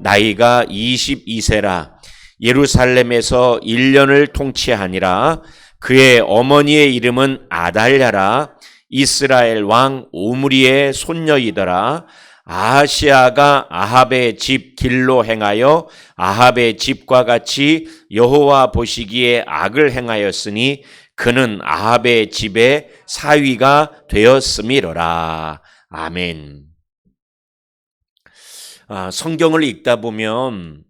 나이가 22세라 예루살렘에서 1년을 통치하니라. 그의 어머니의 이름은 아달랴라. 이스라엘 왕 오므리의 손녀이더라. 아하시아가 아합의 집 길로 행하여 아합의 집과 같이 여호와 보시기에 악을 행하였으니 그는 아합의 집의 사위가 되었음이로라. 아멘. 성경을 읽다 보면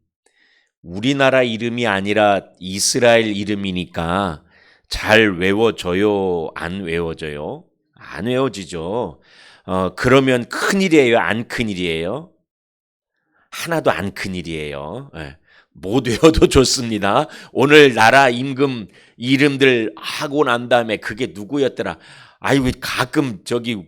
우리나라 이름이 아니라 이스라엘 이름이니까 잘 외워져요? 안 외워져요? 안 외워지죠. 그러면 큰일이에요? 안 큰일이에요? 하나도 안 큰일이에요. 못 외워도 좋습니다. 오늘 나라 임금 이름들 하고 난 다음에 그게 누구였더라? 왜 가끔 저기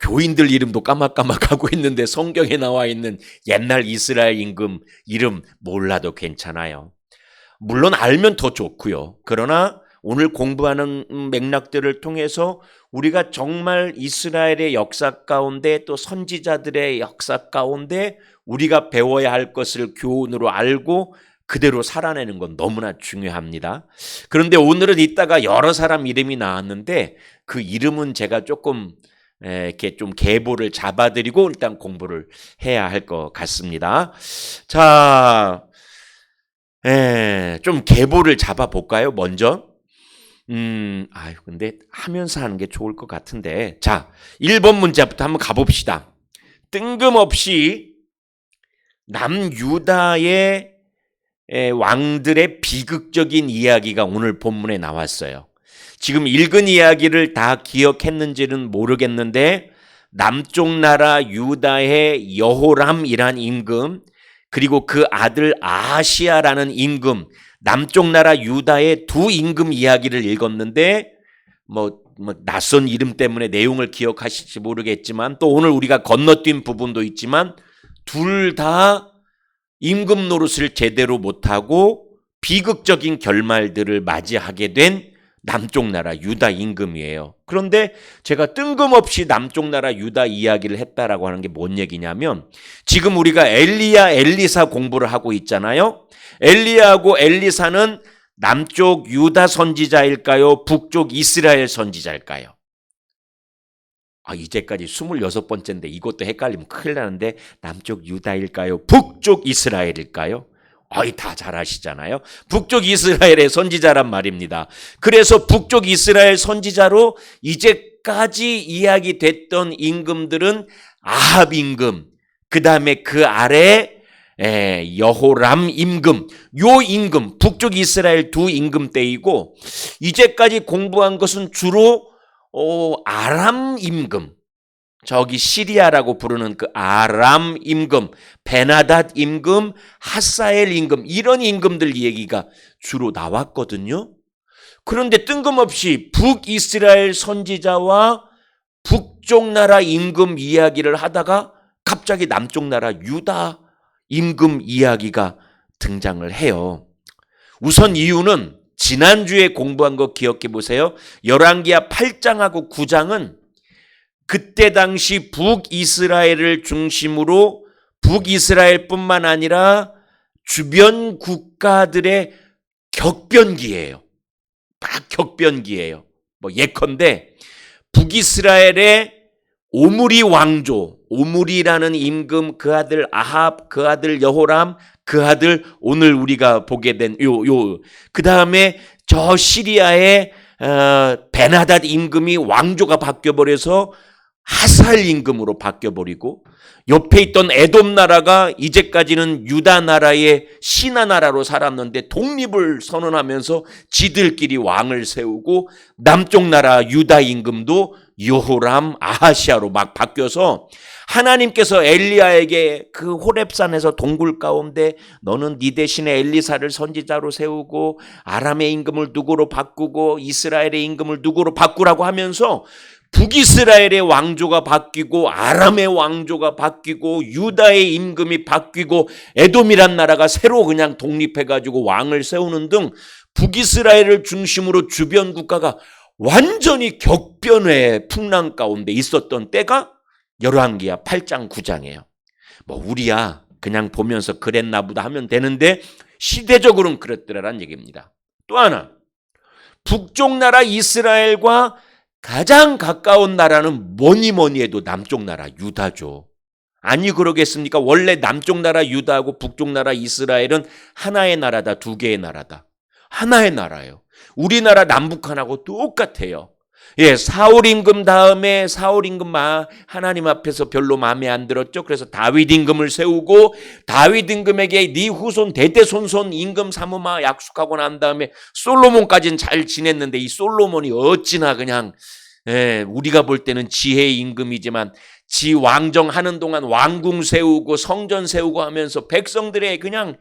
교인들 이름도 까막까막하고 있는데 성경에 나와 있는 옛날 이스라엘 임금 이름 몰라도 괜찮아요. 물론 알면 더 좋고요. 그러나 오늘 공부하는 맥락들을 통해서 우리가 정말 이스라엘의 역사 가운데 또 선지자들의 역사 가운데 우리가 배워야 할 것을 교훈으로 알고 그대로 살아내는 건 너무나 중요합니다. 그런데 오늘은 이따가 여러 사람 이름이 나왔는데 그 이름은 제가 조금 이렇게 좀 계보를 잡아드리고 일단 공부를 해야 할 것 같습니다. 자, 좀 계보를 잡아볼까요? 먼저. 근데 하면서 하는 게 좋을 것 같은데. 자, 1번 문제부터 한번 가봅시다. 뜬금없이 남유다의 왕들의 비극적인 이야기가 오늘 본문에 나왔어요. 지금 읽은 이야기를 다 기억했는지는 모르겠는데 남쪽 나라 유다의 여호람이란 임금 그리고 그 아들 아하시아라는 임금 남쪽 나라 유다의 두 임금 이야기를 읽었는데 낯선 이름 때문에 내용을 기억하실지 모르겠지만 또 오늘 우리가 건너뛴 부분도 있지만 둘 다 임금 노릇을 제대로 못하고 비극적인 결말들을 맞이하게 된 남쪽 나라 유다 임금이에요. 그런데 제가 뜬금없이 남쪽 나라 유다 이야기를 했다라고 하는 게 뭔 얘기냐면 지금 우리가 엘리야 엘리사 공부를 하고 있잖아요. 엘리야하고 엘리사는 남쪽 유다 선지자일까요? 북쪽 이스라엘 선지자일까요? 이제까지 26번째인데 이것도 헷갈리면 큰일 나는데 남쪽 유다일까요? 북쪽 이스라엘일까요? 다 잘 아시잖아요. 북쪽 이스라엘의 선지자란 말입니다. 그래서 북쪽 이스라엘 선지자로 이제까지 이야기됐던 임금들은 아합 임금, 그 다음에 그 아래 여호람 임금, 요 임금, 북쪽 이스라엘 두 임금 때이고 이제까지 공부한 것은 주로 아람 임금, 저기 시리아라고 부르는 그 아람 임금, 베나닷 임금, 하사엘 임금 이런 임금들 얘기가 주로 나왔거든요. 그런데 뜬금없이 북이스라엘 선지자와 북쪽 나라 임금 이야기를 하다가 갑자기 남쪽 나라 유다 임금 이야기가 등장을 해요. 우선 이유는 지난주에 공부한 거 기억해 보세요. 열왕기하 8장하고 9장은 그때 당시 북이스라엘을 중심으로 북이스라엘뿐만 아니라 주변 국가들의 격변기예요. 막 격변기예요. 예컨대 북이스라엘의 오므리 왕조, 오므리라는 임금, 그 아들 아합, 그 아들 여호람, 그 아들 오늘 우리가 보게 된 그 다음에 저 시리아의 베나닷 임금이 왕조가 바뀌어버려서 하살 임금으로 바뀌어버리고 옆에 있던 에돔 나라가 이제까지는 유다 나라의 신하 나라로 살았는데 독립을 선언하면서 지들끼리 왕을 세우고 남쪽 나라 유다 임금도 여호람 아하시아로 막 바뀌어서 하나님께서 엘리야에게 그 호렙산에서 동굴 가운데 너는 네 대신에 엘리사를 선지자로 세우고 아람의 임금을 누구로 바꾸고 이스라엘의 임금을 누구로 바꾸라고 하면서 북이스라엘의 왕조가 바뀌고 아람의 왕조가 바뀌고 유다의 임금이 바뀌고 에돔이란 나라가 새로 그냥 독립해가지고 왕을 세우는 등 북이스라엘을 중심으로 주변 국가가 완전히 격변의 풍랑 가운데 있었던 때가 열왕기하 8장 9장이에요. 우리야 그냥 보면서 그랬나 보다 하면 되는데 시대적으로는 그랬더라는 얘기입니다. 또 하나, 북쪽 나라 이스라엘과 가장 가까운 나라는 뭐니 해도 남쪽 나라 유다죠. 아니 그러겠습니까? 원래 남쪽 나라 유다하고 북쪽 나라 이스라엘은 하나의 나라다, 두 개의 나라다. 하나의 나라예요. 우리나라 남북한하고 똑같아요. 예, 사울 임금 다음에 사울 임금 하나님 앞에서 별로 마음에 안 들었죠. 그래서 다윗 임금을 세우고 다윗 임금에게 네 후손 대대손손 임금 삼으마 약속하고 난 다음에 솔로몬까지는 잘 지냈는데 이 솔로몬이 어찌나 그냥 우리가 볼 때는 지혜의 임금이지만 지 왕정하는 동안 왕궁 세우고 성전 세우고 하면서 백성들의 그냥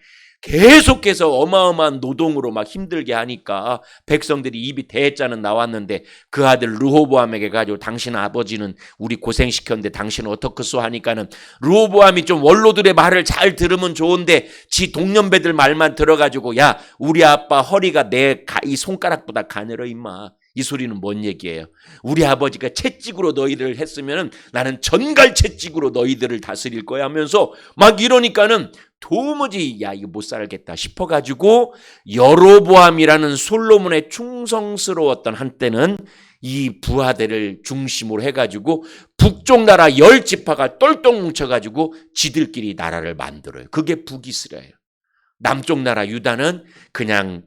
계속해서 어마어마한 노동으로 막 힘들게 하니까 백성들이 입이 대자는 나왔는데 그 아들 르호보암에게 가지고 당신 아버지는 우리 고생시켰는데 당신은 어떻겠소 하니까는 르호보암이 좀 원로들의 말을 잘 들으면 좋은데 지 동년배들 말만 들어가지고 야 우리 아빠 허리가 내 이 손가락보다 가늘어 임마. 이 소리는 뭔 얘기예요? 우리 아버지가 채찍으로 너희를 했으면 나는 전갈 채찍으로 너희들을 다스릴 거야 하면서 막 이러니까는 도무지 야 이거 못 살겠다 싶어가지고 여로보암이라는 솔로몬의 충성스러웠던 한때는 이 부하들을 중심으로 해가지고 북쪽 나라 10지파가 똘똘 뭉쳐가지고 지들끼리 나라를 만들어요. 그게 북이스라엘. 남쪽 나라 유다는 그냥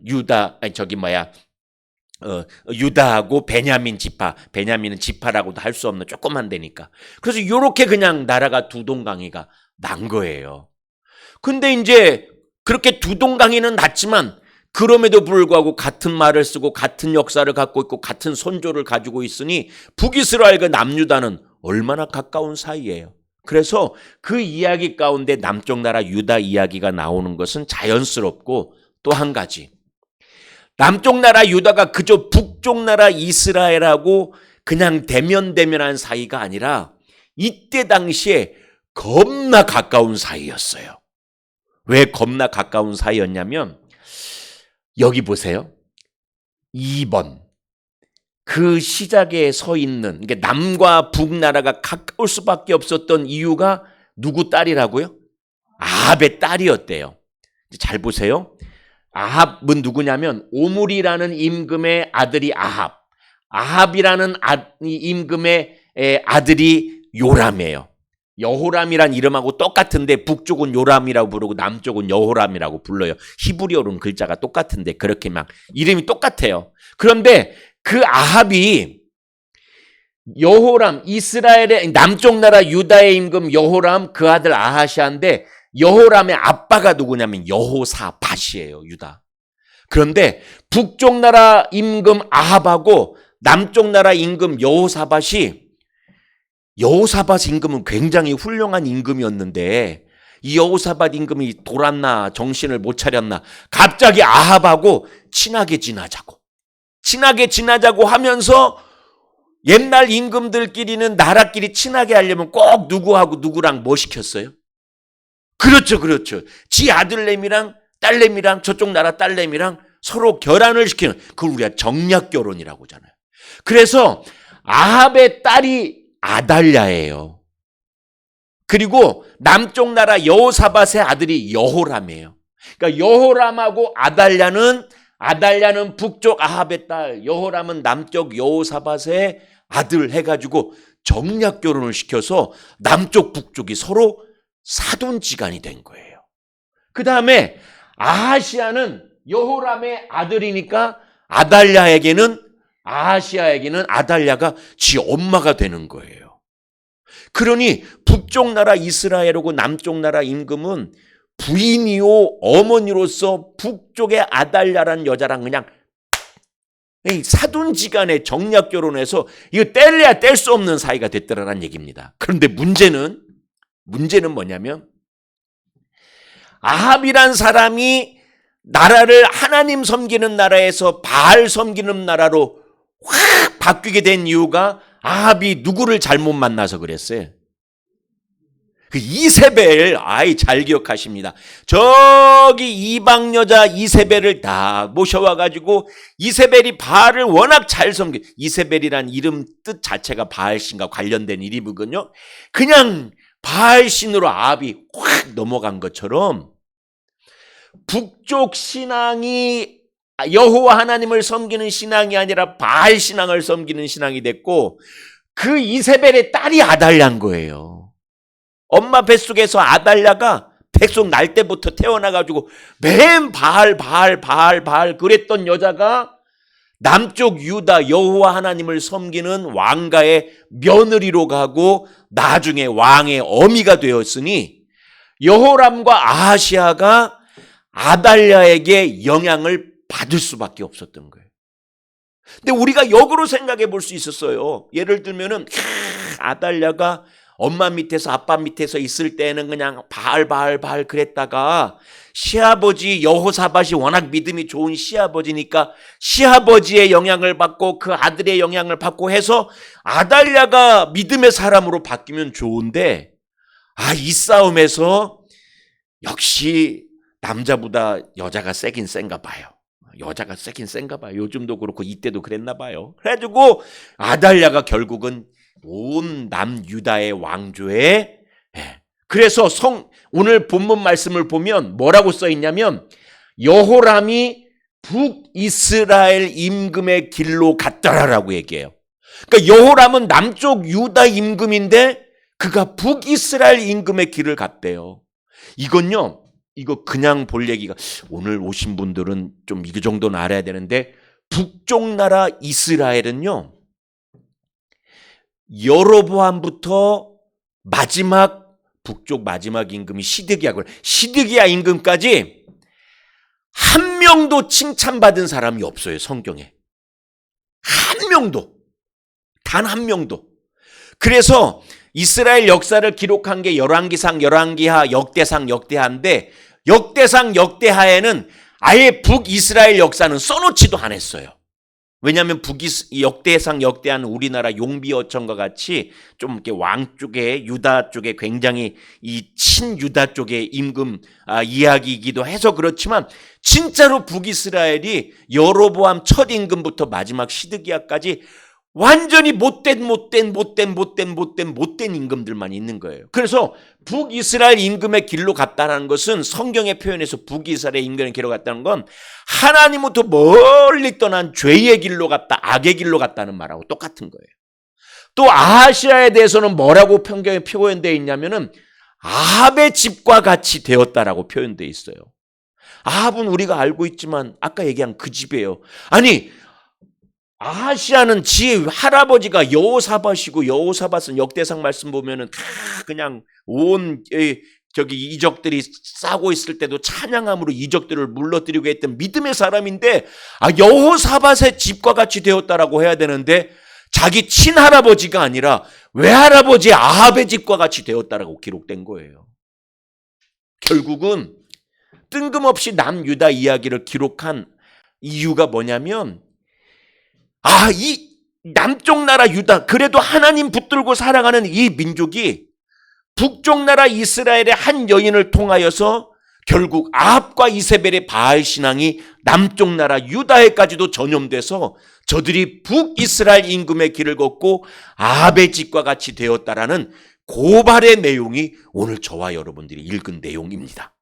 유다하고 베냐민 지파, 베냐민은 지파라고도 할 수 없는 조그만 데니까. 그래서 이렇게 그냥 나라가 두 동강이가 난 거예요. 근데 이제 그렇게 두 동강이는 났지만 그럼에도 불구하고 같은 말을 쓰고 같은 역사를 갖고 있고 같은 선조를 가지고 있으니 북이스라엘과 남유다는 얼마나 가까운 사이예요. 그래서 그 이야기 가운데 남쪽 나라 유다 이야기가 나오는 것은 자연스럽고 또 한 가지 남쪽 나라 유다가 그저 북쪽 나라 이스라엘하고 그냥 대면대면한 사이가 아니라 이때 당시에 겁나 가까운 사이였어요. 왜 겁나 가까운 사이였냐면 여기 보세요. 2번 그 시작에 서 있는 그러니까 남과 북나라가 가까울 수밖에 없었던 이유가 누구 딸이라고요? 아합의 딸이었대요. 잘 보세요. 아합은 누구냐면 오므리라는 임금의 아들이 아합. 아합이라는 임금의 아들이 요람이에요. 여호람이란 이름하고 똑같은데 북쪽은 요람이라고 부르고 남쪽은 여호람이라고 불러요. 히브리어로는 글자가 똑같은데 그렇게 막 이름이 똑같아요. 그런데 그 아합이 여호람 이스라엘의 남쪽 나라 유다의 임금 여호람 그 아들 아하시아인데 여호람의 아빠가 누구냐면 여호사밧이에요. 유다. 그런데 북쪽 나라 임금 아합하고 남쪽 나라 임금 여호사밧이 여호사밧 임금은 굉장히 훌륭한 임금이었는데 이 여호사밧 임금이 돌았나 정신을 못 차렸나 갑자기 아합하고 친하게 지나자고 하면서 옛날 임금들끼리는 나라끼리 친하게 하려면 꼭 누구하고 누구랑 뭐 시켰어요? 그렇죠. 지 아들내미랑 딸내미랑 저쪽 나라 딸내미랑 서로 결혼을 시키는 그걸 우리가 정략 결혼이라고 하잖아요. 그래서 아합의 딸이 아달랴예요. 그리고 남쪽 나라 여호사밧의 아들이 여호람이에요. 그러니까 여호람하고 아달랴는 북쪽 아합의 딸, 여호람은 남쪽 여호사밧의 아들 해가지고 정략 결혼을 시켜서 남쪽 북쪽이 서로 사돈지간이 된 거예요. 그 다음에 아하시아는 여호람의 아들이니까 아하시아에게는 아달랴가 지 엄마가 되는 거예요. 그러니 북쪽 나라 이스라엘하고 남쪽 나라 임금은 부인이요 어머니로서 북쪽의 아달랴라는 여자랑 그냥 사돈지간에 정략 결혼해서 이거 뗄래야 뗄 수 없는 사이가 됐더라는 얘기입니다. 그런데 문제는 뭐냐면 아합이란 사람이 나라를 하나님 섬기는 나라에서 바알 섬기는 나라로 확 바뀌게 된 이유가 아합이 누구를 잘못 만나서 그랬어요. 그 이세벨, 잘 기억하십니다. 저기 이방 여자 이세벨을 다 모셔와가지고 이세벨이 바알을 워낙 잘 이세벨이란 이름 뜻 자체가 바알신과 관련된 이름이거든요. 그냥 바알신으로 아합이 확 넘어간 것처럼 북쪽 신앙이 여호와 하나님을 섬기는 신앙이 아니라 바알 신앙을 섬기는 신앙이 됐고, 그 이세벨의 딸이 아달랴인 거예요. 엄마 뱃속에서 아달랴가 백속 날 때부터 태어나가지고 맨 바알 그랬던 여자가 남쪽 유다 여호와 하나님을 섬기는 왕가의 며느리로 가고 나중에 왕의 어미가 되었으니, 여호람과 아하시아가 아달랴에게 영향을 받을 수밖에 없었던 거예요. 근데 우리가 역으로 생각해 볼 수 있었어요. 예를 들면은 아달랴가 엄마 밑에서 아빠 밑에서 있을 때는 그냥 바알 그랬다가 시아버지 여호사밧이 워낙 믿음이 좋은 시아버지니까 시아버지의 영향을 받고 그 아들의 영향을 받고 해서 아달랴가 믿음의 사람으로 바뀌면 좋은데, 이 싸움에서 역시 남자보다 여자가 세긴 센가 봐요. 요즘도 그렇고 이때도 그랬나 봐요. 그래가지고 아달랴가 결국은 온 남유다의 왕조에, 그래서 오늘 본문 말씀을 보면 뭐라고 써 있냐면, 여호람이 북이스라엘 임금의 길로 갔더라라고 얘기해요. 그러니까 여호람은 남쪽 유다 임금인데 그가 북이스라엘 임금의 길을 갔대요. 이거 그냥 볼 얘기가, 오늘 오신 분들은 좀 이 정도는 알아야 되는데, 북쪽 나라 이스라엘은요, 여로보암부터 북쪽 마지막 임금이 시드기야 임금까지 한 명도 칭찬받은 사람이 없어요, 성경에. 한 명도. 단 한 명도. 그래서 이스라엘 역사를 기록한 게 열왕기상, 열왕기하, 역대상, 역대하인데, 역대상, 역대하에는 아예 북이스라엘 역사는 써놓지도 않았어요. 왜냐하면 역대상, 역대하는 우리나라 용비어천과 같이 좀 이렇게 왕 쪽에, 유다 쪽에 굉장히 이 친유다 쪽의 임금 이야기이기도 해서 그렇지만, 진짜로 북이스라엘이 여로보암 첫 임금부터 마지막 시드기야까지 완전히 못된 임금들만 있는 거예요. 그래서 북이스라엘 임금의 길로 갔다는 것은, 성경의 표현에서 북이스라엘 임금의 길로 갔다는 건 하나님부터 멀리 떠난 죄의 길로 갔다, 악의 길로 갔다는 말하고 똑같은 거예요. 또 아하시아에 대해서는 뭐라고 성경에 표현되어 있냐면은 아합의 집과 같이 되었다라고 표현되어 있어요. 아합은 우리가 알고 있지만 아까 얘기한 그 집이에요. 아니, 아하시아는 지 할아버지가 여호사밧이고, 여호사밧은 역대상 말씀 보면은 그냥 온 이적들이 싸고 있을 때도 찬양함으로 이적들을 물러뜨리고 했던 믿음의 사람인데, 여호사밧의 집과 같이 되었다라고 해야 되는데 자기 친할아버지가 아니라 외할아버지 아합의 집과 같이 되었다라고 기록된 거예요. 결국은 뜬금없이 남유다 이야기를 기록한 이유가 뭐냐면, 이 남쪽 나라 유다, 그래도 하나님 붙들고 살아가는 이 민족이 북쪽 나라 이스라엘의 한 여인을 통하여서 결국 아합과 이세벨의 바알 신앙이 남쪽 나라 유다에까지도 전염돼서 저들이 북이스라엘 임금의 길을 걷고 아합의 집과 같이 되었다라는 고발의 내용이 오늘 저와 여러분들이 읽은 내용입니다.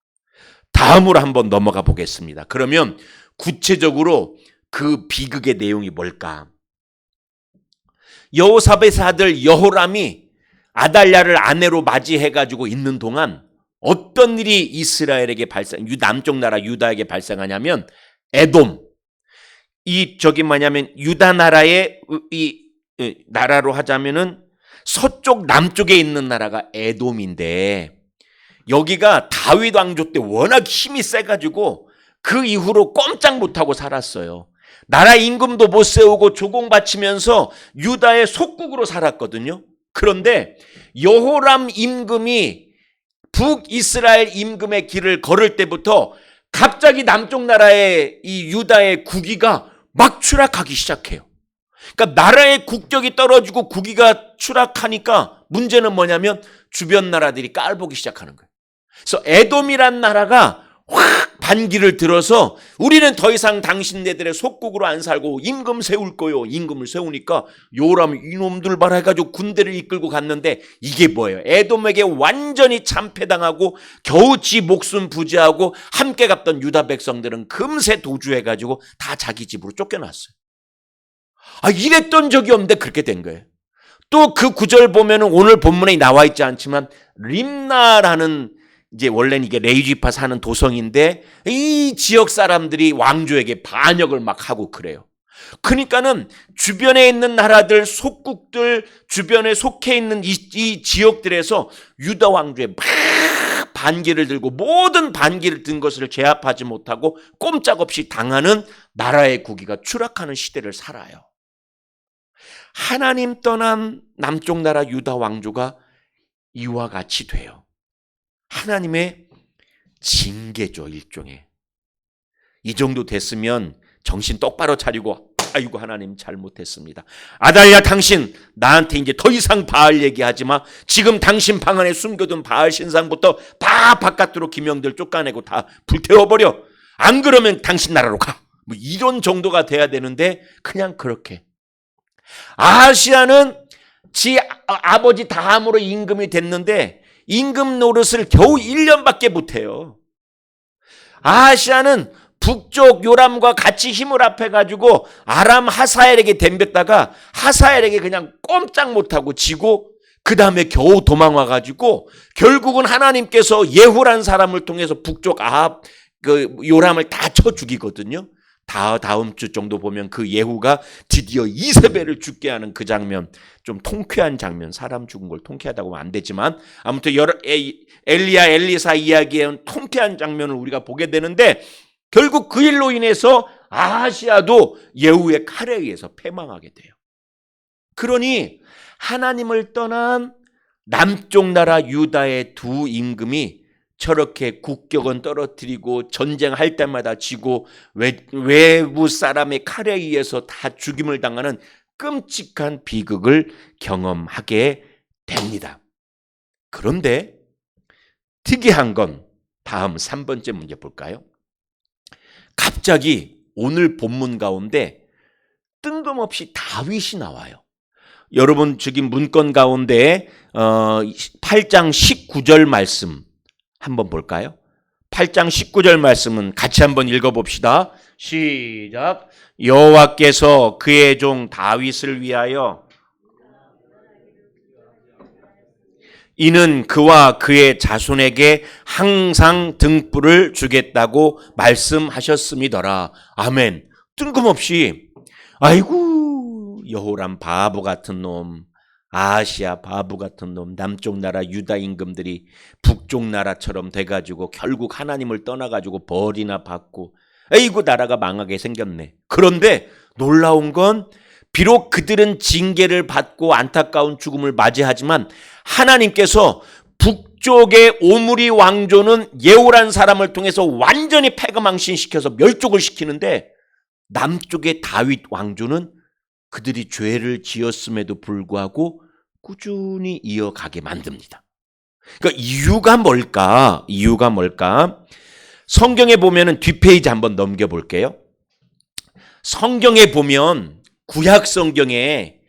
다음으로 한번 넘어가 보겠습니다. 그러면 구체적으로 그 비극의 내용이 뭘까? 여호사밧의 아들 여호람이 아달랴를 아내로 맞이해가지고 있는 동안 어떤 일이 이스라엘에게 남쪽 나라 유다에게 발생하냐면, 에돔, 유다 나라의 나라로 하자면은 서쪽 남쪽에 있는 나라가 에돔인데, 여기가 다윗 왕조 때 워낙 힘이 세가지고 그 이후로 꼼짝 못하고 살았어요. 나라 임금도 못 세우고 조공 바치면서 유다의 속국으로 살았거든요. 그런데 여호람 임금이 북이스라엘 임금의 길을 걸을 때부터 갑자기 남쪽 나라의 이 유다의 국위가 막 추락하기 시작해요. 그러니까 나라의 국격이 떨어지고 국위가 추락하니까 문제는 뭐냐면 주변 나라들이 깔보기 시작하는 거예요. 그래서 에돔이란 나라가 확 반기를 들어서 우리는 더 이상 당신네들의 속국으로 안 살고 임금 세울 거요. 임금을 세우니까 요람 이놈들 봐라 해가지고 군대를 이끌고 갔는데 이게 뭐예요? 에돔에게 완전히 참패당하고 겨우 지 목숨 부지하고 함께 갔던 유다 백성들은 금세 도주해가지고 다 자기 집으로 쫓겨났어요. 이랬던 적이 없는데 그렇게 된 거예요. 또 그 구절 보면은 오늘 본문에 나와 있지 않지만 림나라는 이제 원래는 이게 레위지파 사는 도성인데 이 지역 사람들이 왕조에게 반역을 막 하고 그래요. 그러니까는 주변에 있는 나라들, 속국들, 주변에 속해 있는 이 지역들에서 유다 왕조에 막 반기를 들고 모든 반기를 든 것을 제압하지 못하고 꼼짝없이 당하는 나라의 국위가 추락하는 시대를 살아요. 하나님 떠난 남쪽 나라 유다 왕조가 이와 같이 돼요. 하나님의 징계죠, 일종의. 이 정도 됐으면 정신 똑바로 차리고 아이고 하나님 잘못했습니다. 아달랴 당신 나한테 이제 더 이상 바알 얘기하지 마. 지금 당신 방 안에 숨겨둔 바알 신상부터 다 바깥으로 기명들 쫓아내고 다 불태워버려. 안 그러면 당신 나라로 가. 뭐 이런 정도가 돼야 되는데 그냥 그렇게. 아하시야는 지 아버지 다함으로 임금이 됐는데 임금 노릇을 겨우 1년밖에 못해요. 아하시야는 북쪽 요람과 같이 힘을 합해가지고 아람 하사엘에게 덤볐다가 하사엘에게 그냥 꼼짝 못하고 지고 그 다음에 겨우 도망와가지고 결국은 하나님께서 예후란 사람을 통해서 북쪽 아합 그 요람을 다 쳐 죽이거든요. 다음 주 정도 보면 그 예후가 드디어 이세벨을 죽게 하는 그 장면, 좀 통쾌한 장면, 사람 죽은 걸 통쾌하다고 하면 안 되지만 아무튼 엘리야 엘리사 이야기에 통쾌한 장면을 우리가 보게 되는데 결국 그 일로 인해서 아하시야도 예후의 칼에 의해서 패망하게 돼요. 그러니 하나님을 떠난 남쪽 나라 유다의 두 임금이 저렇게 국격은 떨어뜨리고 전쟁할 때마다 지고 외부 사람의 칼에 의해서 다 죽임을 당하는 끔찍한 비극을 경험하게 됩니다. 그런데 특이한 건 다음 3번째 문제 볼까요? 갑자기 오늘 본문 가운데 뜬금없이 다윗이 나와요. 여러분 지금 문건 가운데 8장 19절 말씀 한번 볼까요? 8장 19절 말씀은 같이 한번 읽어봅시다. 시작. 여호와께서 그의 종 다윗을 위하여 이는 그와 그의 자손에게 항상 등불을 주겠다고 말씀하셨음이더라. 아멘. 뜬금없이 아이고 여호람 바보 같은 놈, 아하시야 바보 같은 놈, 남쪽 나라 유다 임금들이 북쪽 나라처럼 돼가지고 결국 하나님을 떠나가지고 벌이나 받고 아이고 나라가 망하게 생겼네. 그런데 놀라운 건 비록 그들은 징계를 받고 안타까운 죽음을 맞이하지만 하나님께서 북쪽의 오므리 왕조는 예후란 사람을 통해서 완전히 패거망신시켜서 멸족을 시키는데 남쪽의 다윗 왕조는 그들이 죄를 지었음에도 불구하고 꾸준히 이어가게 만듭니다. 그러니까 이유가 뭘까? 이유가 뭘까? 성경에 보면은 뒷페이지 한번 넘겨볼게요. 성경에 보면 구약 성경에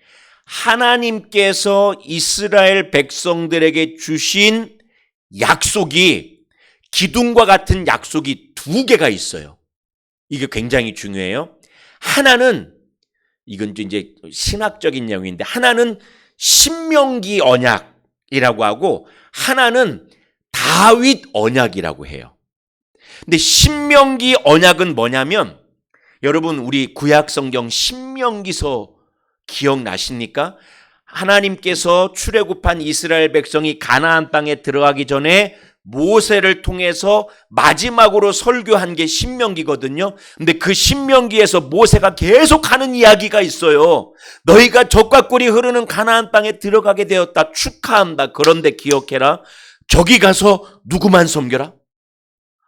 하나님께서 이스라엘 백성들에게 주신 약속이 기둥과 같은 약속이 두 개가 있어요. 이게 굉장히 중요해요. 하나는 이건 이제 신학적인 내용인데 하나는 신명기 언약이라고 하고 하나는 다윗 언약이라고 해요. 근데 신명기 언약은 뭐냐면 여러분 우리 구약 성경 신명기서 기억나십니까? 하나님께서 출애굽한 이스라엘 백성이 가나안 땅에 들어가기 전에 모세를 통해서 마지막으로 설교한 게 신명기거든요. 근데 그 신명기에서 모세가 계속 하는 이야기가 있어요. 너희가 젖과 꿀이 흐르는 가나안 땅에 들어가게 되었다. 축하한다. 그런데 기억해라. 저기 가서 누구만 섬겨라?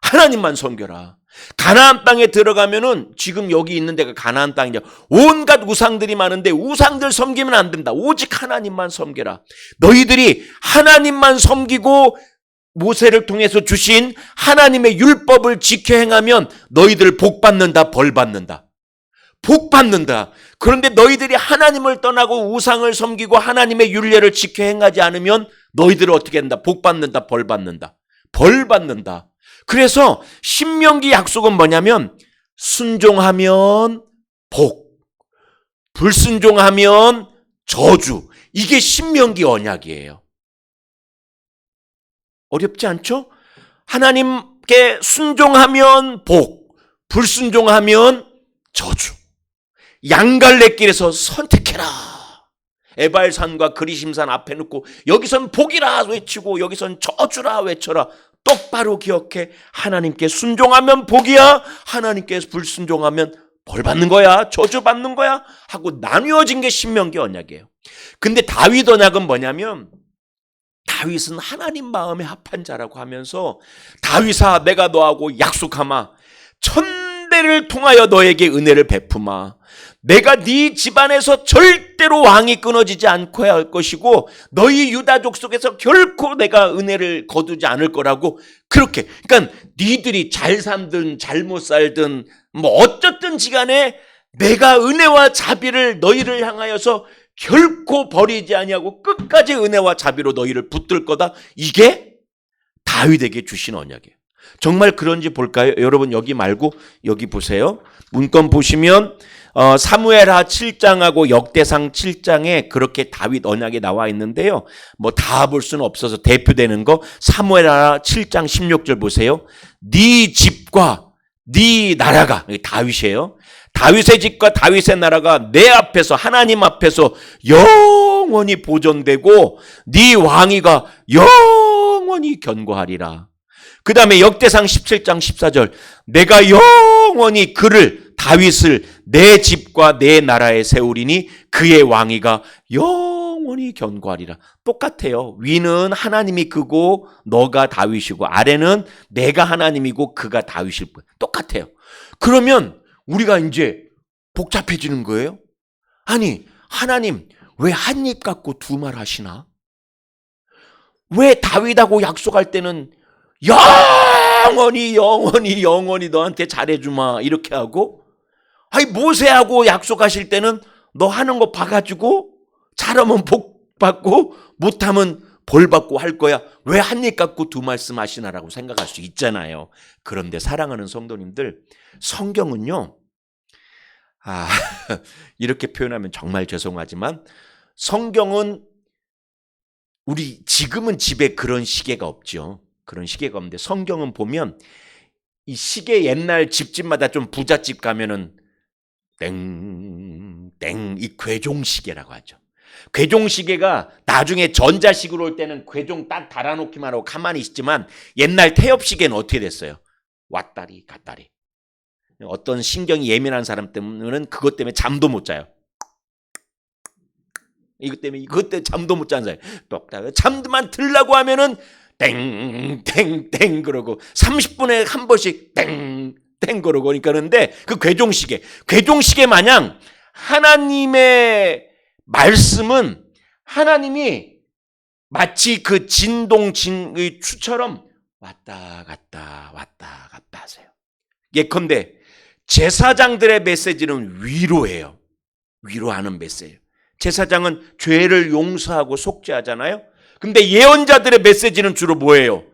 하나님만 섬겨라. 가나안 땅에 들어가면은 지금 여기 있는 데가 가나안 땅이냐. 온갖 우상들이 많은데 우상들 섬기면 안 된다. 오직 하나님만 섬겨라. 너희들이 하나님만 섬기고 모세를 통해서 주신 하나님의 율법을 지켜 행하면 너희들 복 받는다, 벌 받는다. 복 받는다. 그런데 너희들이 하나님을 떠나고 우상을 섬기고 하나님의 율례를 지켜 행하지 않으면 너희들은 어떻게 한다? 복 받는다, 벌 받는다. 벌 받는다. 그래서 신명기 약속은 뭐냐면 순종하면 복, 불순종하면 저주. 이게 신명기 언약이에요. 어렵지 않죠? 하나님께 순종하면 복, 불순종하면 저주. 양갈래길에서 선택해라. 에발산과 그리심산 앞에 놓고 여기선 복이라 외치고 여기선 저주라 외쳐라. 똑바로 기억해. 하나님께 순종하면 복이야. 하나님께 불순종하면 벌 받는 거야. 저주 받는 거야. 하고 나뉘어진 게 신명기 언약이에요. 근데 다윗 언약은 뭐냐면 다윗은 하나님 마음에 합한 자라고 하면서 다윗아 내가 너하고 약속하마. 천대를 통하여 너에게 은혜를 베푸마. 내가 네 집안에서 절대로 왕이 끊어지지 않고 할 것이고 너희 유다족 속에서 결코 내가 은혜를 거두지 않을 거라고. 그렇게 그러니까 니들이 잘 살든 잘못 살든 뭐 어쨌든 지간에 내가 은혜와 자비를 너희를 향하여서 결코 버리지 아니하고 끝까지 은혜와 자비로 너희를 붙들 거다. 이게 다윗에게 주신 언약이에요. 정말 그런지 볼까요? 여러분 여기 말고 여기 보세요. 문건 보시면 사무엘하 7장하고 역대상 7장에 그렇게 다윗 언약이 나와 있는데요. 뭐 다 볼 수는 없어서 대표되는 거 사무엘하 7장 16절 보세요. 네 집과 네 나라가, 다윗이에요. 다윗의 집과 다윗의 나라가 내 앞에서 하나님 앞에서 영원히 보존되고 네 왕위가 영원히 견고하리라. 그 다음에 역대상 17장 14절 내가 영원히 그를 다윗을 내 집과 내 나라에 세우리니 그의 왕위가 영원히 견고하리라. 똑같아요. 위는 하나님이 그고 너가 다윗이고 아래는 내가 하나님이고 그가 다윗일 거예요. 똑같아요. 그러면 우리가 이제 복잡해지는 거예요. 아니 하나님 왜 한 입 갖고 두 말 하시나? 왜 다윗하고 약속할 때는 영원히 영원히 영원히 너한테 잘해주마 이렇게 하고 아니 모세하고 약속하실 때는 너 하는 거 봐가지고 잘하면 복 받고 못하면 벌 받고 할 거야. 왜 한 입 갖고 두 말씀 하시나라고 생각할 수 있잖아요. 그런데 사랑하는 성도님들 성경은요 이렇게 표현하면 정말 죄송하지만 성경은 우리 지금은 집에 그런 시계가 없죠. 그런 시계가 없는데 성경은 보면 이 시계 옛날 집집마다 좀 부잣집 가면은 땡땡 이 괴종시계라고 하죠. 괴종시계가 나중에 전자식으로 올 때는 괴종 딱 달아놓기만 하고 가만히 있지만 옛날 태엽시계는 어떻게 됐어요? 왔다리 갔다리. 어떤 신경이 예민한 사람 때문에는 그것 때문에 잠도 못 자요. 이것 때문에 잠도 못 자는 사람. 잠만 들라고 하면은 땡땡땡 그러고 30분에 한 번씩 땡땡 그러고 그러니까 그런데 그 괴종시계 마냥 하나님의 말씀은 하나님이 마치 그 진동의 추처럼 왔다 갔다 하세요. 예컨대 제사장들의 메시지는 위로예요. 위로하는 메시지. 제사장은 죄를 용서하고 속죄하잖아요. 근데 예언자들의 메시지는 주로 뭐예요?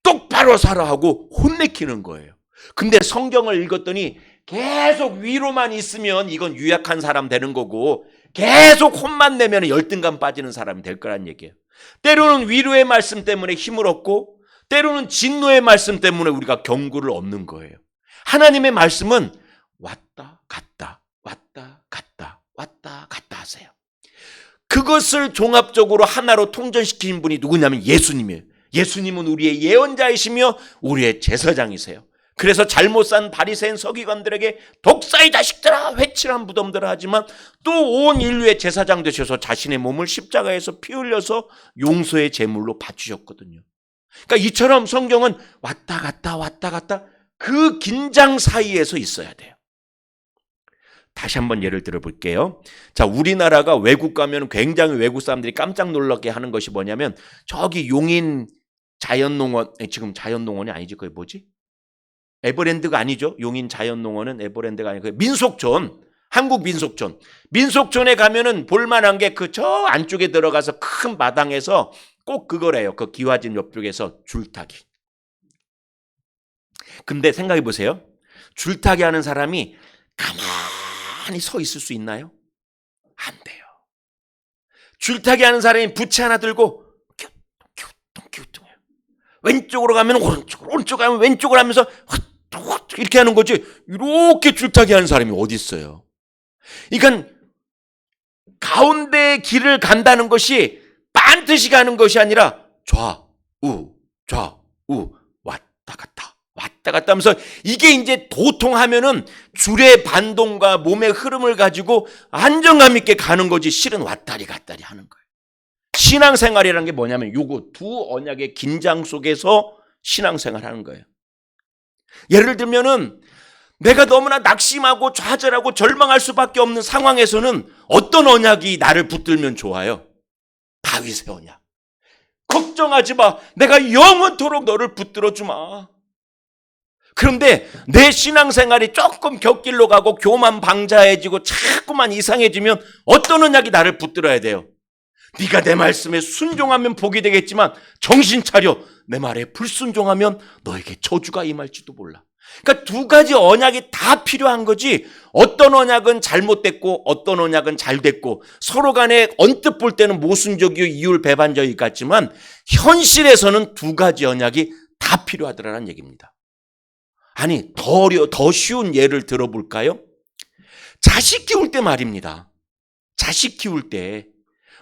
똑바로 살아 하고 혼내키는 거예요. 근데 성경을 읽었더니 계속 위로만 있으면 이건 유약한 사람 되는 거고 계속 혼만 내면 열등감 빠지는 사람이 될 거란 얘기예요. 때로는 위로의 말씀 때문에 힘을 얻고 때로는 진노의 말씀 때문에 우리가 경고를 얻는 거예요. 하나님의 말씀은 왔다 갔다 왔다 갔다 왔다 갔다 하세요. 그것을 종합적으로 하나로 통전시킨 분이 누구냐면 예수님이에요. 예수님은 우리의 예언자이시며 우리의 제사장이세요. 그래서 잘못 산 바리새인 서기관들에게 독사의 자식들아 회칠한 무덤들을 하지만 또 온 인류의 제사장 되셔서 자신의 몸을 십자가에서 피 흘려서 용서의 제물로 바치셨거든요. 그러니까 이처럼 성경은 왔다 갔다 그 긴장 사이에서 있어야 돼요. 다시 한번 예를 들어 볼게요. 자, 우리나라가 외국 가면 굉장히 외국 사람들이 깜짝 놀라게 하는 것이 뭐냐면 저기 용인 자연농원, 지금 자연농원이 아니지, 그게 뭐지? 에버랜드가 아니죠. 용인 자연농원은 에버랜드가 아니고 민속촌, 한국 민속촌. 민속촌에 가면은 볼만한 게 그 저 안쪽에 들어가서 큰 마당에서 꼭 그거래요. 그 기와집 옆쪽에서 줄타기. 근데 생각해 보세요. 줄타기 하는 사람이 가만히 서 있을 수 있나요? 안 돼요. 줄타기 하는 사람이 부채 하나 들고 기우뚱기우뚱해요. 왼쪽으로 가면 오른쪽으로, 오른쪽으로 가면 왼쪽으로 하면서 이렇게 하는 거지. 이렇게 줄타기 하는 사람이 어디 있어요? 그러니까 가운데 길을 간다는 것이 반드시 가는 것이 아니라 좌우 왔다 갔다 하면서 이게 이제 도통하면은 줄의 반동과 몸의 흐름을 가지고 안정감 있게 가는 거지, 실은 왔다리 갔다리 하는 거예요. 신앙생활이라는 게 뭐냐면 요거 두 언약의 긴장 속에서 신앙생활 하는 거예요. 예를 들면은 내가 너무나 낙심하고 좌절하고 절망할 수밖에 없는 상황에서는 어떤 언약이 나를 붙들면 좋아요? 다윗의 언약. 걱정하지 마. 내가 영원토록 너를 붙들어 주마. 그런데 내 신앙생활이 조금 곁길로 가고 교만방자해지고 자꾸만 이상해지면 어떤 언약이 나를 붙들어야 돼요? 네가 내 말씀에 순종하면 복이 되겠지만 정신 차려. 내 말에 불순종하면 너에게 저주가 임할지도 몰라. 그러니까 두 가지 언약이 다 필요한 거지, 어떤 언약은 잘못됐고 어떤 언약은 잘 됐고 서로 간에 언뜻 볼 때는 모순적이고 이율배반적이 같지만 현실에서는 두 가지 언약이 다 필요하더라는 얘기입니다. 아니, 더 쉬운 예를 들어볼까요? 자식 키울 때 말입니다. 자식 키울 때,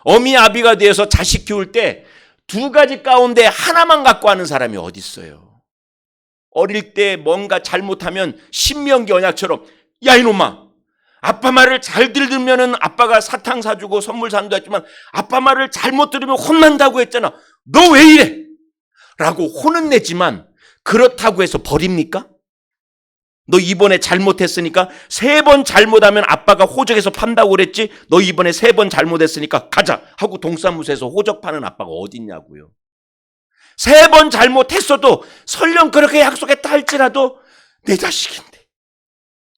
어미 아비가 되어서 자식 키울 때 두 가지 가운데 하나만 갖고 하는 사람이 어디 있어요? 어릴 때 뭔가 잘못하면 신명기 언약처럼, 야 이놈아, 아빠 말을 잘 들으면은 아빠가 사탕 사주고 선물 산다 했지만 아빠 말을 잘못 들으면 혼난다고 했잖아. 너 왜 이래? 라고 혼은 내지만 그렇다고 해서 버립니까? 너 이번에 잘못했으니까 3번 잘못하면 아빠가 호적에서 판다고 그랬지, 너 이번에 3번 잘못했으니까 가자 하고 동사무소에서 호적 파는 아빠가 어딨냐고요. 3번 잘못했어도 설령 그렇게 약속했다 할지라도 내 자식인데,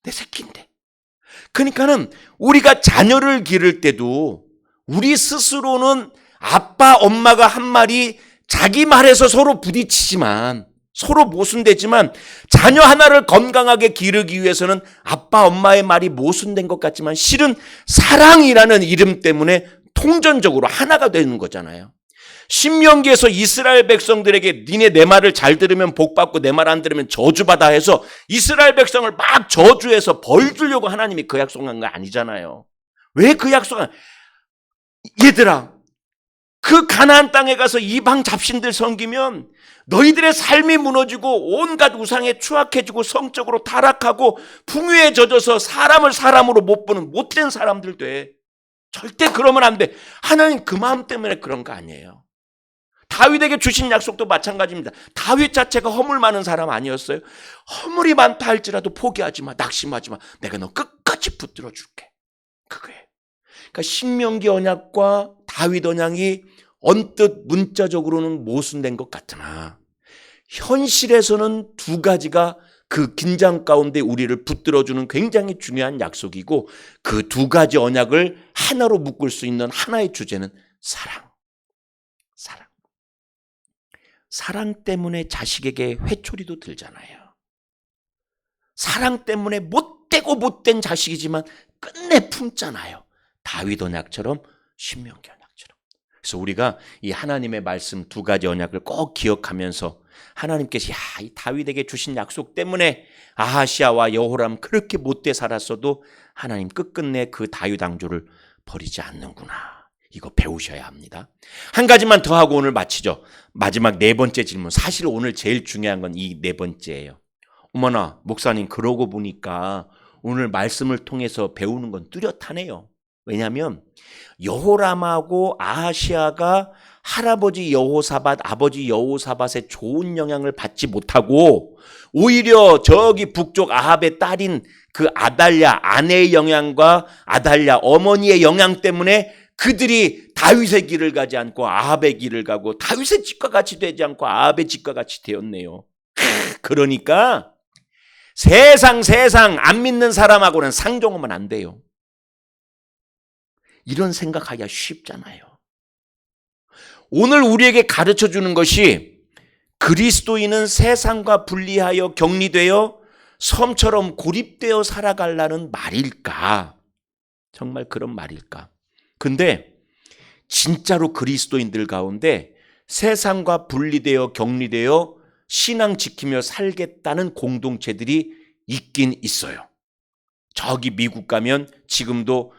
내 새끼인데. 그러니까는 우리가 자녀를 기를 때도 우리 스스로는 아빠 엄마가 한 말이 자기 말에서 서로 부딪히지만, 서로 모순되지만 자녀 하나를 건강하게 기르기 위해서는 아빠 엄마의 말이 모순된 것 같지만 실은 사랑이라는 이름 때문에 통전적으로 하나가 되는 거잖아요. 신명기에서 이스라엘 백성들에게 니네 내 말을 잘 들으면 복 받고 내 말 안 들으면 저주받아 해서 이스라엘 백성을 막 저주해서 벌 주려고 하나님이 그 약속한 거 아니잖아요. 왜 그 약속한? 얘들아, 그 가나안 땅에 가서 이방 잡신들 섬기면 너희들의 삶이 무너지고 온갖 우상에 추악해지고 성적으로 타락하고 풍요에 젖어서 사람을 사람으로 못 보는 못된 사람들 돼. 절대 그러면 안 돼. 하나님 그 마음 때문에 그런 거 아니에요. 다윗에게 주신 약속도 마찬가지입니다. 다윗 자체가 허물 많은 사람 아니었어요? 허물이 많다 할지라도 포기하지 마, 낙심하지 마. 내가 너 끝까지 붙들어 줄게. 그거예요. 그러니까 신명기 언약과 다윗 언약이 언뜻 문자적으로는 모순된 것 같으나 현실에서는 두 가지가 그 긴장 가운데 우리를 붙들어주는 굉장히 중요한 약속이고, 그 두 가지 언약을 하나로 묶을 수 있는 하나의 주제는 사랑. 사랑 때문에 자식에게 회초리도 들잖아요. 사랑 때문에 못되고 못된 자식이지만 끝내 품잖아요. 다윗 언약처럼 신명기 언약처럼. 그래서 우리가 이 하나님의 말씀 두 가지 언약을 꼭 기억하면서 하나님께서 이 다윗에게 주신 약속 때문에 아하시아와 여호람 그렇게 못돼 살았어도 하나님 끝끝내 그 다윗 왕조를 버리지 않는구나. 이거 배우셔야 합니다. 한 가지만 더 하고 오늘 마치죠. 마지막 4번째 질문. 사실 오늘 제일 중요한 건 이 4번째예요. 어머나 목사님, 그러고 보니까 오늘 말씀을 통해서 배우는 건 뚜렷하네요. 왜냐하면 여호람하고 아하시아가 할아버지 여호사밧, 아버지 여호사밧의 좋은 영향을 받지 못하고 오히려 저기 북쪽 아합의 딸인 그 아달랴 아내의 영향과 아달랴 어머니의 영향 때문에 그들이 다윗의 길을 가지 않고 아합의 길을 가고 다윗의 집과 같이 되지 않고 아합의 집과 같이 되었네요. 그러니까 세상 안 믿는 사람하고는 상종하면 안 돼요. 이런 생각하기가 쉽잖아요. 오늘 우리에게 가르쳐주는 것이 그리스도인은 세상과 분리하여 격리되어 섬처럼 고립되어 살아가려는 말일까? 정말 그런 말일까? 근데 진짜로 그리스도인들 가운데 세상과 분리되어 격리되어 신앙 지키며 살겠다는 공동체들이 있긴 있어요. 저기 미국 가면 지금도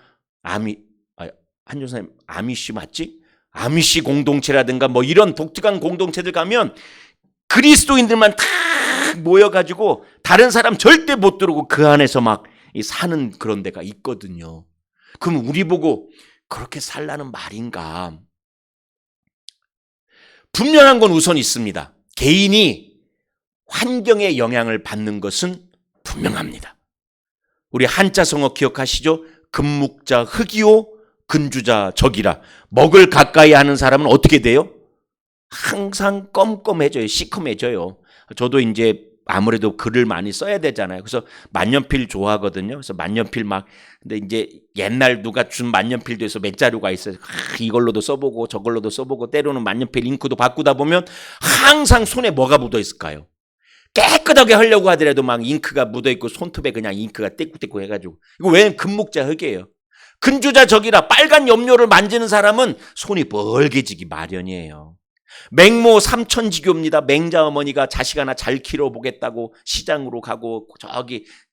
한조사님 아미시 맞지? 아미시 공동체라든가 뭐 이런 독특한 공동체들 가면 그리스도인들만 다 모여가지고 다른 사람 절대 못 들어오고 그 안에서 막 사는 그런 데가 있거든요. 그럼 우리 보고 그렇게 살라는 말인가? 분명한 건 우선 있습니다. 개인이 환경의 영향을 받는 것은 분명합니다. 우리 한자성어 기억하시죠? 금묵자 흑이요 근주자 적이라. 먹을 가까이 하는 사람은 어떻게 돼요? 항상 껌껌해져요. 시커매져요. 저도 이제 아무래도 글을 많이 써야 되잖아요. 그래서 만년필 좋아하거든요. 그래서 만년필 근데 이제 옛날 누가 준 만년필도 해서 몇 자루가 있어요. 이걸로도 써보고 저걸로도 써보고 때로는 만년필 잉크도 바꾸다 보면 항상 손에 뭐가 묻어 있을까요? 깨끗하게 하려고 하더라도 막 잉크가 묻어 있고 손톱에 그냥 잉크가 떼꾸떼꾸 해가지고. 이거 왜 금묵자 흙이에요? 근주자 적이라. 빨간 염료를 만지는 사람은 손이 벌개지기 마련이에요. 맹모 삼천지교입니다. 맹자 어머니가 자식 하나 잘 키워보겠다고 시장으로 가고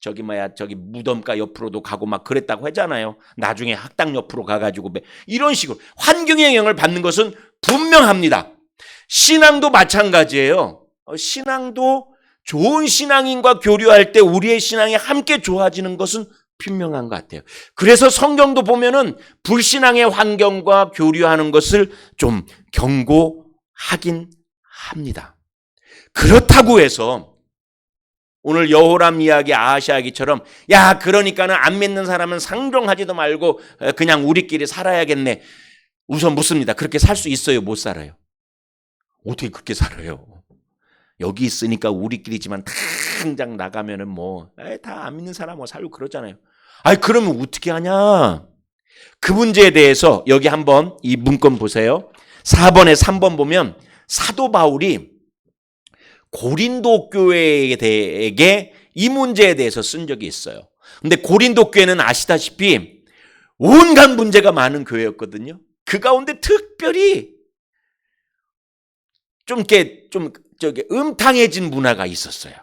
저기 무덤가 옆으로도 가고 막 그랬다고 하잖아요. 나중에 학당 옆으로 가가지고 이런 식으로 환경의 영향을 받는 것은 분명합니다. 신앙도 마찬가지예요. 신앙도 좋은 신앙인과 교류할 때 우리의 신앙이 함께 좋아지는 것은 분명한 것 같아요. 그래서 성경도 보면은 불신앙의 환경과 교류하는 것을 좀 경고하긴 합니다. 그렇다고 해서 오늘 여호람 이야기, 아하시 이야기처럼 야 그러니까는 안 믿는 사람은 상종하지도 말고 그냥 우리끼리 살아야겠네. 우선 묻습니다. 그렇게 살 수 있어요? 못 살아요? 어떻게 그렇게 살아요? 여기 있으니까 우리끼리지만 당장 나가면은 다 안 믿는 사람 살고 그러잖아요. 그러면 어떻게 하냐? 그 문제에 대해서 여기 한번 이 문건 보세요. 4번에 3번 보면 사도 바울이 고린도 교회에게 이 문제에 대해서 쓴 적이 있어요. 근데 고린도 교회는 아시다시피 온갖 문제가 많은 교회였거든요. 그 가운데 특별히 음탕해진 문화가 있었어요.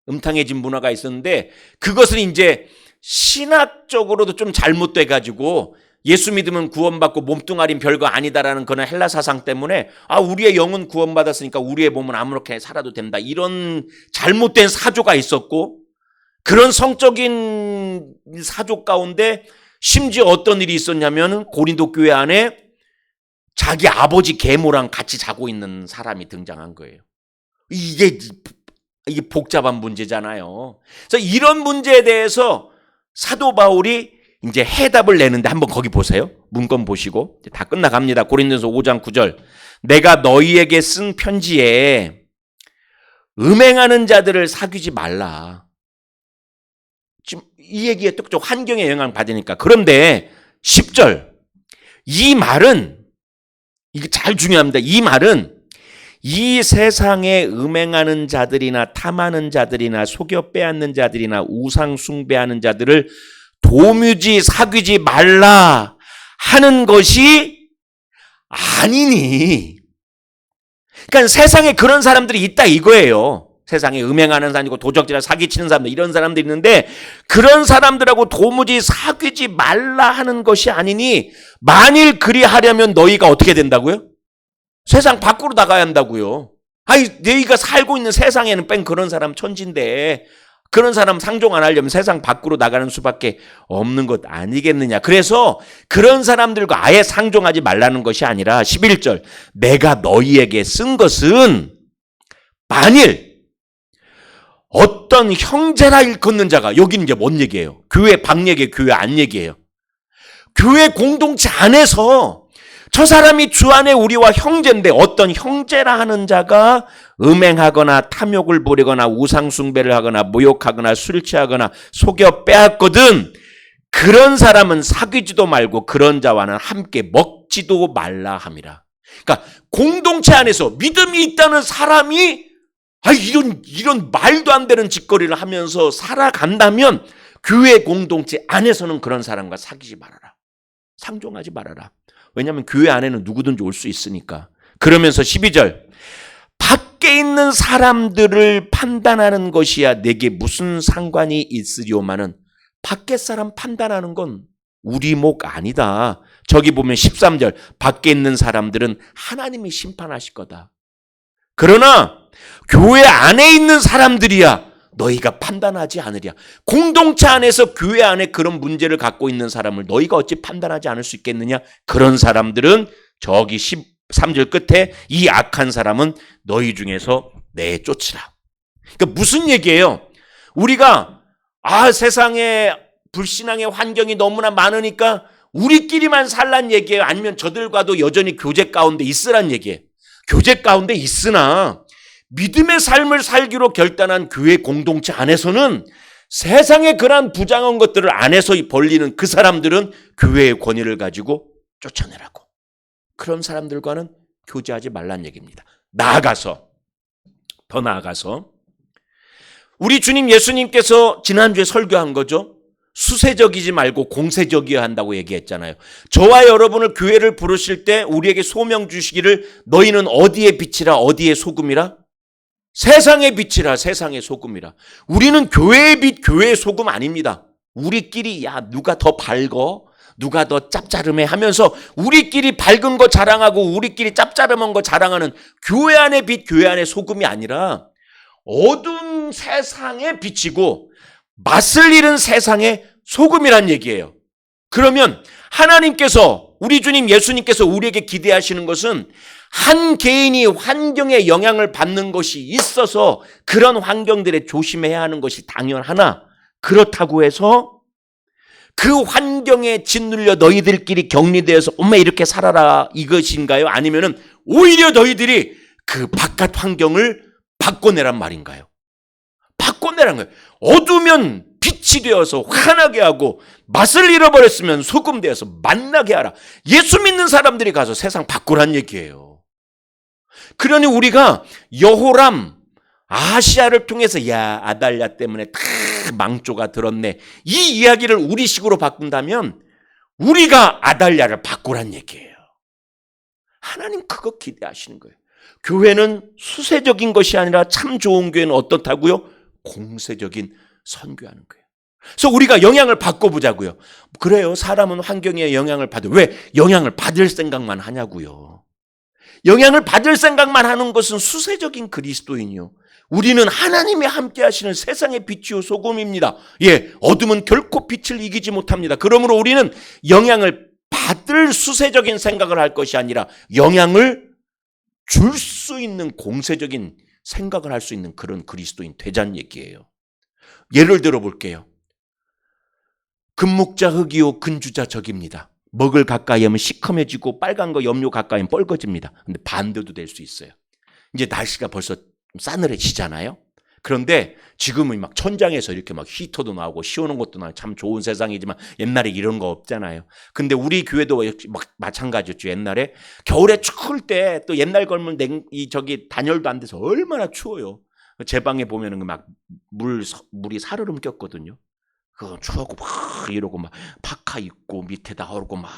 음탕해진 문화가 있었는데 그것은 이제 신학적으로도 좀 잘못돼 가지고 예수 믿으면 구원받고 몸뚱아리는 별거 아니다라는 그런 헬라 사상 때문에 우리의 영은 구원받았으니까 우리의 몸은 아무렇게 살아도 된다. 이런 잘못된 사조가 있었고 그런 성적인 사조 가운데 심지어 어떤 일이 있었냐면 고린도 교회 안에 자기 아버지 계모랑 같이 자고 있는 사람이 등장한 거예요. 이게 복잡한 문제잖아요. 그래서 이런 문제에 대해서 사도 바울이 이제 해답을 내는데 한번 거기 보세요. 문건 보시고 다 끝나갑니다. 고린도전서 5장 9절. 내가 너희에게 쓴 편지에 음행하는 자들을 사귀지 말라. 지금 이 얘기에 또 환경에 영향을 받으니까. 그런데 10절. 이 말은 이게 잘 중요합니다. 이 말은 이 세상에 음행하는 자들이나 탐하는 자들이나 속여 빼앗는 자들이나 우상 숭배하는 자들을 도무지 사귀지 말라 하는 것이 아니니. 그러니까 세상에 그런 사람들이 있다 이거예요. 세상에 음행하는 사람이고 도적질하고 사기치는 사람들 이런 사람들이 있는데 그런 사람들하고 도무지 사귀지 말라 하는 것이 아니니 만일 그리하려면 너희가 어떻게 된다고요? 세상 밖으로 나가야 한다고요. 너희가 살고 있는 세상에는 그런 사람 천진데 그런 사람 상종 안 하려면 세상 밖으로 나가는 수밖에 없는 것 아니겠느냐. 그래서 그런 사람들과 아예 상종하지 말라는 것이 아니라 11절 내가 너희에게 쓴 것은 만일 어떤 형제라 일컫는 자가 여기는 이제 뭔 얘기예요? 교회 방 얘기예요? 교회 안 얘기예요? 교회 공동체 안에서 저 사람이 주 안에 우리와 형제인데 어떤 형제라 하는 자가 음행하거나 탐욕을 부리거나 우상숭배를 하거나 모욕하거나 술 취하거나 속여 빼앗거든 그런 사람은 사귀지도 말고 그런 자와는 함께 먹지도 말라 함이라. 그러니까 공동체 안에서 믿음이 있다는 사람이 이런 말도 안 되는 짓거리를 하면서 살아간다면 교회 공동체 안에서는 그런 사람과 사귀지 말아라. 상종하지 말아라. 왜냐하면 교회 안에는 누구든지 올 수 있으니까. 그러면서 12절 밖에 있는 사람들을 판단하는 것이야 내게 무슨 상관이 있으리오마는 밖에 사람 판단하는 건 우리 목 아니다. 저기 보면 13절 밖에 있는 사람들은 하나님이 심판하실 거다. 그러나 교회 안에 있는 사람들이야 너희가 판단하지 않으랴. 공동체 안에서 교회 안에 그런 문제를 갖고 있는 사람을 너희가 어찌 판단하지 않을 수 있겠느냐. 그런 사람들은 저기 13절 끝에 이 악한 사람은 너희 중에서 내쫓으라. 그러니까 무슨 얘기예요? 우리가 세상에 불신앙의 환경이 너무나 많으니까 우리끼리만 살란 얘기예요? 아니면 저들과도 여전히 교제 가운데 있으란 얘기예요? 교제 가운데 있으나 믿음의 삶을 살기로 결단한 교회 공동체 안에서는 세상의 그러한 부당한 것들을 안에서 벌리는 그 사람들은 교회의 권위를 가지고 쫓아내라고. 그런 사람들과는 교제하지 말란 얘기입니다. 더 나아가서 우리 주님 예수님께서 지난주에 설교한 거죠. 수세적이지 말고 공세적이어야 한다고 얘기했잖아요. 저와 여러분을 교회를 부르실 때 우리에게 소명 주시기를 너희는 어디에 빛이라 어디에 소금이라? 세상의 빛이라 세상의 소금이라. 우리는 교회의 빛, 교회의 소금 아닙니다. 우리끼리 누가 더 밝어? 누가 더 짭짤음해 하면서 우리끼리 밝은 거 자랑하고 우리끼리 짭짤음한 거 자랑하는 교회 안의 빛, 교회 안의 소금이 아니라 어두운 세상의 빛이고 맛을 잃은 세상의 소금이란 얘기예요. 그러면 하나님께서 우리 주님 예수님께서 우리에게 기대하시는 것은 한 개인이 환경에 영향을 받는 것이 있어서 그런 환경들에 조심해야 하는 것이 당연하나 그렇다고 해서 그 환경에 짓눌려 너희들끼리 격리되어서 엄마 이렇게 살아라 이것인가요? 아니면은 오히려 너희들이 그 바깥 환경을 바꿔내란 말인가요? 바꿔내란 거예요. 어두면 빛이 되어서 환하게 하고 맛을 잃어버렸으면 소금 되어서 맛나게 하라. 예수 믿는 사람들이 가서 세상 바꾸란 얘기예요. 그러니 우리가 여호람 아시아를 통해서 아달랴 때문에 다 망조가 들었네. 이 이야기를 우리식으로 바꾼다면 우리가 아달랴를 바꾸란 얘기예요. 하나님 그거 기대하시는 거예요. 교회는 수세적인 것이 아니라 참 좋은 교회는 어떻다고요? 공세적인 선교하는 거예요. 그래서 우리가 영향을 바꿔보자고요. 그래요. 사람은 환경에 영향을 받아요. 왜? 영향을 받을 생각만 하냐고요. 영향을 받을 생각만 하는 것은 수세적인 그리스도인이요. 우리는 하나님이 함께 하시는 세상의 빛이요 소금입니다. 어둠은 결코 빛을 이기지 못합니다. 그러므로 우리는 영향을 받을 수세적인 생각을 할 것이 아니라 영향을 줄 수 있는 공세적인 생각을 할 수 있는 그런 그리스도인 되자는 얘기예요. 예를 들어 볼게요. 금묵자 흙이요 근주자 적입니다. 먹을 가까이 하면 시커매지고 빨간 거 염료 가까이 하면 뻘거집니다. 근데 반대도 될 수 있어요. 이제 날씨가 벌써 싸늘해지잖아요. 그런데 지금은 막 천장에서 이렇게 막 히터도 나오고 시원한 것도 나오고 참 좋은 세상이지만 옛날에 이런 거 없잖아요. 근데 우리 교회도 마찬가지였죠. 옛날에 겨울에 추울 때 또 옛날 걸면 단열도 안 돼서 얼마나 추워요. 제 방에 보면은 막 물이 사르름 꼈거든요. 그 추워고 막 이러고 막 파카 입고 밑에다 하고 막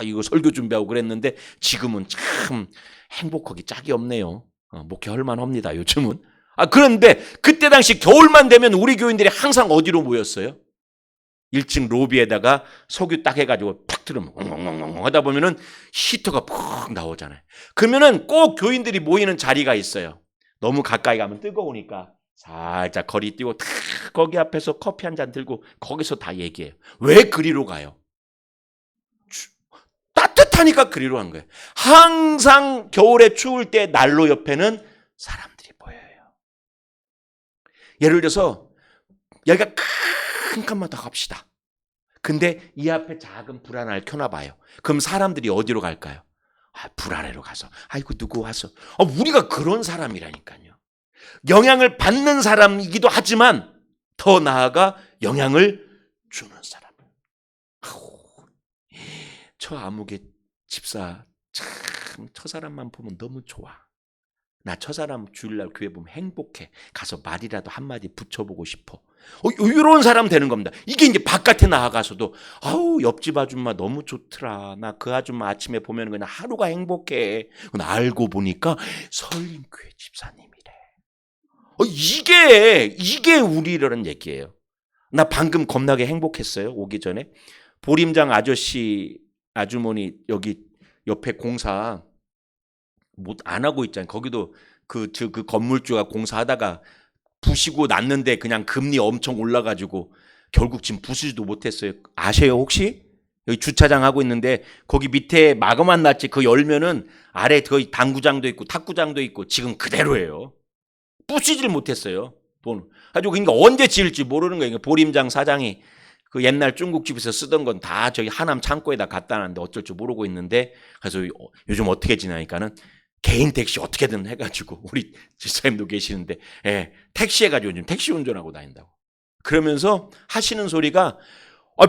이거 설교 준비하고 그랬는데 지금은 참 행복하기 짝이 없네요. 목회할 만합니다. 요즘은. 그런데 그때 당시 겨울만 되면 우리 교인들이 항상 어디로 모였어요? 1층 로비에다가 석유 딱 해가지고 팍 틀으면 엉엉엉엉 하다 보면은 히터가 푹 나오잖아요. 그러면은 꼭 교인들이 모이는 자리가 있어요. 너무 가까이 가면 뜨거우니까 살짝 거리 뛰고 탁 거기 앞에서 커피 한 잔 들고 거기서 다 얘기해요. 왜 그리로 가요? 따뜻하니까 그리로 간 거예요. 항상 겨울에 추울 때 난로 옆에는 사람들이 보여요. 예를 들어서 여기가 큰 칸만 더 갑시다. 근데 이 앞에 작은 불 하나를 켜놔봐요. 그럼 사람들이 어디로 갈까요? 불 아래로 가서 아이고 누구 왔어. 우리가 그런 사람이라니까요. 영향을 받는 사람이기도 하지만 더 나아가 영향을 주는 사람. 저 아무개 집사 참 저 사람만 보면 너무 좋아. 나 저 사람 주일날 교회 보면 행복해. 가서 말이라도 한마디 붙여보고 싶어. 이런 사람 되는 겁니다. 이게 이제 바깥에 나아가서도 옆집 아줌마 너무 좋더라. 나 그 아줌마 아침에 보면 그냥 하루가 행복해. 알고 보니까 설림교회 집사님이래. 이게 우리라는 얘기예요. 나 방금 겁나게 행복했어요. 오기 전에 보림장 아주머니 여기 옆에 공사 못 안 하고 있잖아요. 거기도 그 건물주가 공사하다가 부시고 났는데 그냥 금리 엄청 올라가지고 결국 지금 부수지도 못했어요. 아세요 혹시? 여기 주차장 하고 있는데 거기 밑에 마감만 났지 그 열면은 아래 거의 당구장도 있고 탁구장도 있고 지금 그대로예요. 부시질 못했어요. 돈. 아주 그러니까 언제 지을지 모르는 거예요. 보림장 사장이 그 옛날 중국집에서 쓰던 건 다 저기 하남 창고에다 갖다 놨는데 어쩔 줄 모르고 있는데 그래서 요즘 어떻게 지나니까는 개인 택시 어떻게든 해가지고 우리 집사님도 계시는데 택시 해가지고 요즘 택시 운전하고 다닌다고. 그러면서 하시는 소리가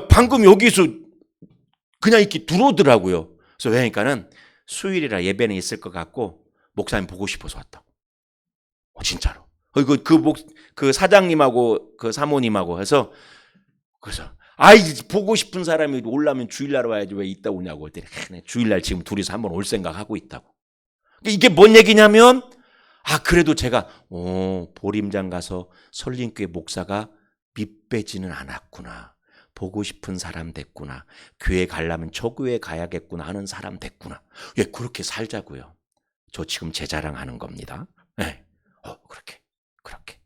방금 여기서 그냥 이렇게 들어오더라고요. 그래서 왜냐니까는 수요일이라 예배는 있을 것 같고 목사님 보고 싶어서 왔다고. 진짜로. 그 사장님하고 그 사모님하고 해서 그래서 보고 싶은 사람이 올라면 주일날 와야지 왜 이따 오냐고 했더니 주일날 지금 둘이서 한번 올 생각하고 있다고. 이게 뭔 얘기냐면 그래도 제가 보림장 가서 설림교회 목사가 밑빼지는 않았구나. 보고 싶은 사람 됐구나. 교회 가려면 저 교회 가야겠구나 하는 사람 됐구나. 그렇게 살자고요. 저 지금 제 자랑하는 겁니다. 그렇게.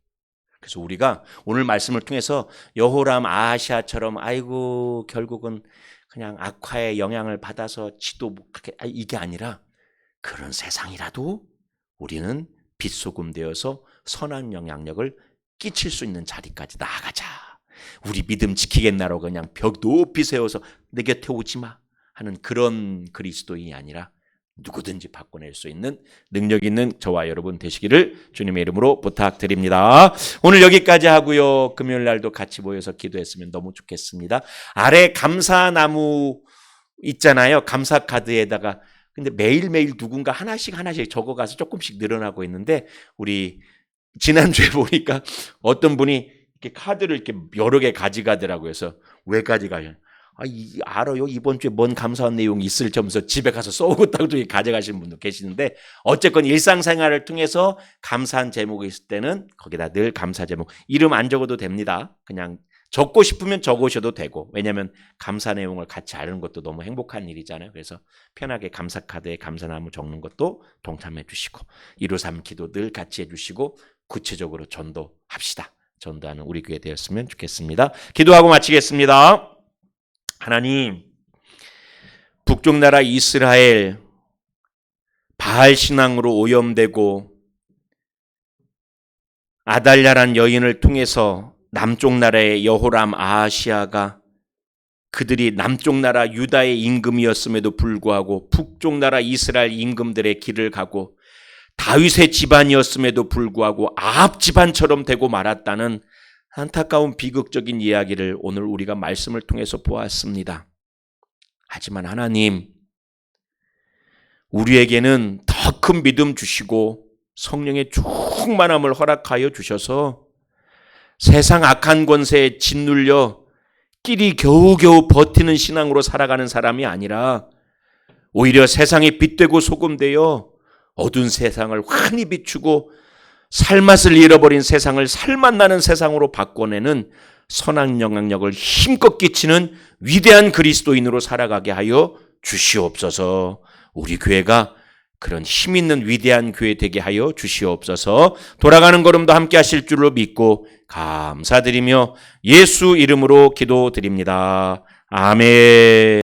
그래서 우리가 오늘 말씀을 통해서 여호람 아하시아처럼 아이고 결국은 그냥 악화의 영향을 받아서 지도 그렇게 이게 아니라 그런 세상이라도 우리는 빛소금 되어서 선한 영향력을 끼칠 수 있는 자리까지 나아가자. 우리 믿음 지키겠나로 그냥 벽 높이 세워서 내 곁에 오지 마 하는 그런 그리스도인이 아니라 누구든지 바꿔낼 수 있는 능력 있는 저와 여러분 되시기를 주님의 이름으로 부탁드립니다. 오늘 여기까지 하고요. 금요일 날도 같이 모여서 기도했으면 너무 좋겠습니다. 아래 감사나무 있잖아요. 감사 카드에다가 근데 매일매일 누군가 하나씩 적어가서 조금씩 늘어나고 있는데 우리 지난주에 보니까 어떤 분이 이렇게 카드를 이렇게 여러 개 가져가더라고요. 그래서 왜 가져가요? 알아요. 이번 주에 뭔 감사한 내용이 있을 점에서 집에 가서 써오겠다고 가져가시는 분도 계시는데 어쨌건 일상생활을 통해서 감사한 제목이 있을 때는 거기다 늘 감사 제목 이름 안 적어도 됩니다. 그냥 적고 싶으면 적으셔도 되고 왜냐하면 감사 내용을 같이 아는 것도 너무 행복한 일이잖아요. 그래서 편하게 감사 카드에 감사나무 적는 것도 동참해 주시고 123 기도 늘 같이 해주시고 구체적으로 전도합시다. 전도하는 우리 교회 되었으면 좋겠습니다. 기도하고 마치겠습니다. 하나님, 북쪽 나라 이스라엘 바알 신앙으로 오염되고 아달랴란 여인을 통해서 남쪽 나라의 여호람 아하시아가 그들이 남쪽 나라 유다의 임금이었음에도 불구하고 북쪽 나라 이스라엘 임금들의 길을 가고 다윗의 집안이었음에도 불구하고 아합 집안처럼 되고 말았다는 안타까운 비극적인 이야기를 오늘 우리가 말씀을 통해서 보았습니다. 하지만 하나님, 우리에게는 더 큰 믿음 주시고 성령의 충만함을 허락하여 주셔서 세상 악한 권세에 짓눌려 끼리 겨우겨우 버티는 신앙으로 살아가는 사람이 아니라 오히려 세상에 빛되고 소금되어 어두운 세상을 환히 비추고 살맛을 잃어버린 세상을 살맛 나는 세상으로 바꿔내는 선한 영향력을 힘껏 끼치는 위대한 그리스도인으로 살아가게 하여 주시옵소서. 우리 교회가 그런 힘 있는 위대한 교회 되게 하여 주시옵소서. 돌아가는 걸음도 함께 하실 줄로 믿고 감사드리며 예수 이름으로 기도드립니다. 아멘.